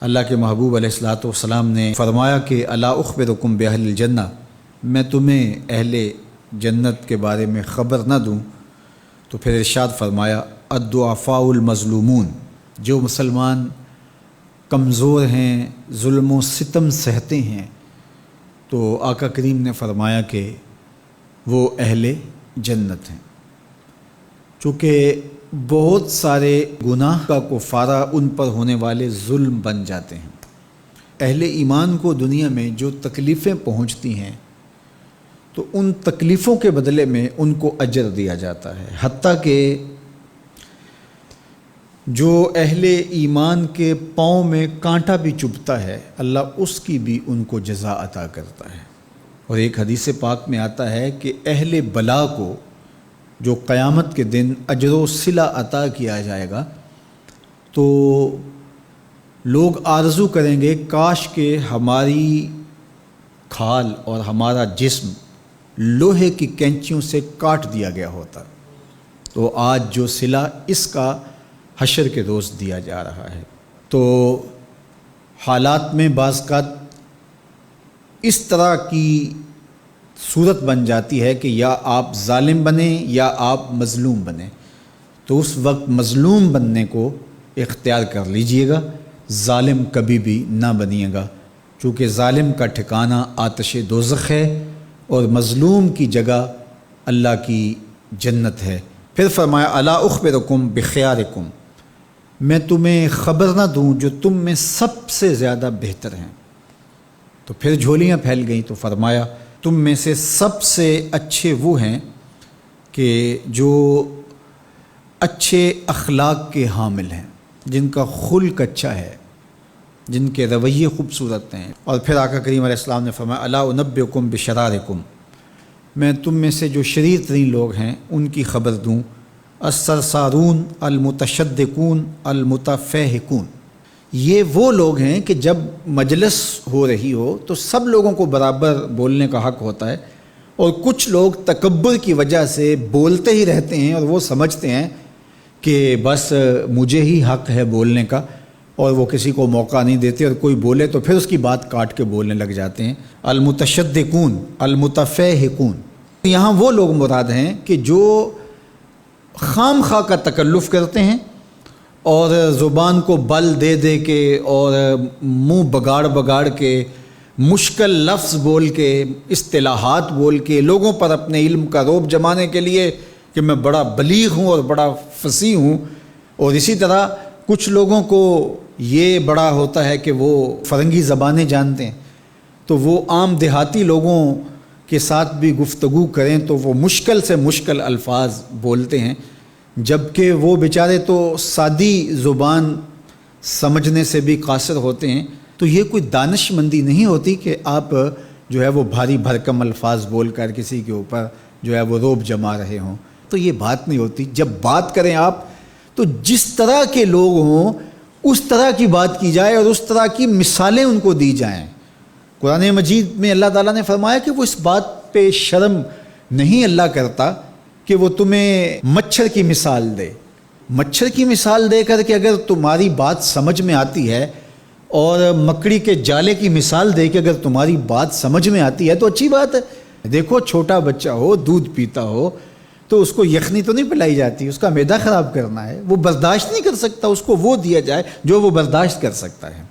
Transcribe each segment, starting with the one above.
اللہ کے محبوب علیہ الصلوۃ والسلام نے فرمایا کہ الا اخبرکم باہل الجنہ، میں تمہیں اہل جنت کے بارے میں خبر نہ دوں؟ تو پھر ارشاد فرمایا الضعفاء المظلومون، جو مسلمان کمزور ہیں، ظلم و ستم سہتے ہیں، تو آقا کریم نے فرمایا کہ وہ اہل جنت ہیں۔ چونکہ بہت سارے گناہ کا کفارہ ان پر ہونے والے ظلم بن جاتے ہیں۔ اہل ایمان کو دنیا میں جو تکلیفیں پہنچتی ہیں تو ان تکلیفوں کے بدلے میں ان کو اجر دیا جاتا ہے، حتیٰ کہ جو اہل ایمان کے پاؤں میں کانٹا بھی چبھتا ہے اللہ اس کی بھی ان کو جزا عطا کرتا ہے۔ اور ایک حدیث پاک میں آتا ہے کہ اہل بلا کو جو قیامت کے دن اجر و صلہ عطا کیا جائے گا تو لوگ آرزو کریں گے کاش کہ ہماری کھال اور ہمارا جسم لوہے کی کینچیوں سے کاٹ دیا گیا ہوتا، تو آج جو صلہ اس کا حشر کے روز دیا جا رہا ہے۔ تو حالات میں بعض اوقات اس طرح کی صورت بن جاتی ہے کہ یا آپ ظالم بنیں یا آپ مظلوم بنیں، تو اس وقت مظلوم بننے کو اختیار کر لیجئے گا، ظالم کبھی بھی نہ بنیے گا، چونکہ ظالم کا ٹھکانہ آتش دوزخ ہے اور مظلوم کی جگہ اللہ کی جنت ہے۔ پھر فرمایا الا اخبرکم بخیارکم، میں تمہیں خبر نہ دوں جو تم میں سب سے زیادہ بہتر ہیں؟ تو پھر جھولیاں پھیل گئیں، تو فرمایا تم میں سے سب سے اچھے وہ ہیں کہ جو اچھے اخلاق کے حامل ہیں، جن کا خلق اچھا ہے، جن کے رویے خوبصورت ہیں۔ اور پھر آقا کریم علیہ السلام نے فرمایا الا انبئکم بشرارکم، میں تم میں سے جو شریر ترین لوگ ہیں ان کی خبر دوں، السرسارون المتشدقون المتفہقون، یہ وہ لوگ ہیں کہ جب مجلس ہو رہی ہو تو سب لوگوں کو برابر بولنے کا حق ہوتا ہے، اور کچھ لوگ تکبر کی وجہ سے بولتے ہی رہتے ہیں اور وہ سمجھتے ہیں کہ بس مجھے ہی حق ہے بولنے کا، اور وہ کسی کو موقع نہیں دیتے، اور کوئی بولے تو پھر اس کی بات کاٹ کے بولنے لگ جاتے ہیں۔ المتشدقون المتفہقون، یہاں وہ لوگ مراد ہیں کہ جو خام خواہ کا تکلف کرتے ہیں اور زبان کو بل دے دے کے اور منہ بگاڑ بگاڑ کے مشکل لفظ بول کے اصطلاحات بول کے لوگوں پر اپنے علم کا رعب جمانے کے لیے کہ میں بڑا بلیغ ہوں اور بڑا فصیح ہوں، اور اسی طرح کچھ لوگوں کو یہ بڑا ہوتا ہے کہ وہ فرنگی زبانیں جانتے ہیں، تو وہ عام دیہاتی لوگوں کے ساتھ بھی گفتگو کریں تو وہ مشکل سے مشکل الفاظ بولتے ہیں، جبکہ وہ بیچارے تو سادی زبان سمجھنے سے بھی قاصر ہوتے ہیں۔ تو یہ کوئی دانش مندی نہیں ہوتی کہ آپ جو ہے وہ بھاری بھرکم الفاظ بول کر کسی کے اوپر جو ہے وہ رعب جما رہے ہوں، تو یہ بات نہیں ہوتی۔ جب بات کریں آپ تو جس طرح کے لوگ ہوں اس طرح کی بات کی جائے اور اس طرح کی مثالیں ان کو دی جائیں۔ قرآن مجید میں اللہ تعالیٰ نے فرمایا کہ وہ اس بات پہ شرم نہیں اللہ کرتا کہ وہ تمہیں مچھر کی مثال دے۔ مچھر کی مثال دے کر کہ اگر تمہاری بات سمجھ میں آتی ہے، اور مکڑی کے جالے کی مثال دے کے اگر تمہاری بات سمجھ میں آتی ہے تو اچھی بات ہے۔ دیکھو چھوٹا بچہ ہو، دودھ پیتا ہو تو اس کو یخنی تو نہیں پلائی جاتی، اس کا معدہ خراب کرنا ہے، وہ برداشت نہیں کر سکتا، اس کو وہ دیا جائے جو وہ برداشت کر سکتا ہے۔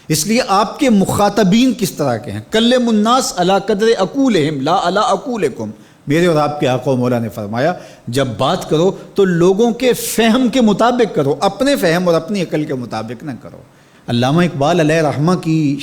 اس لیے آپ کے مخاطبین کس طرح کے ہیں؟ کلم الناس علی قدر عقولہم لا علی عقولکم، میرے اور آپ کے آقا و مولا نے فرمایا جب بات کرو تو لوگوں کے فہم کے مطابق کرو، اپنے فہم اور اپنی عقل کے مطابق نہ کرو۔ علامہ اقبال علیہ رحمہ کی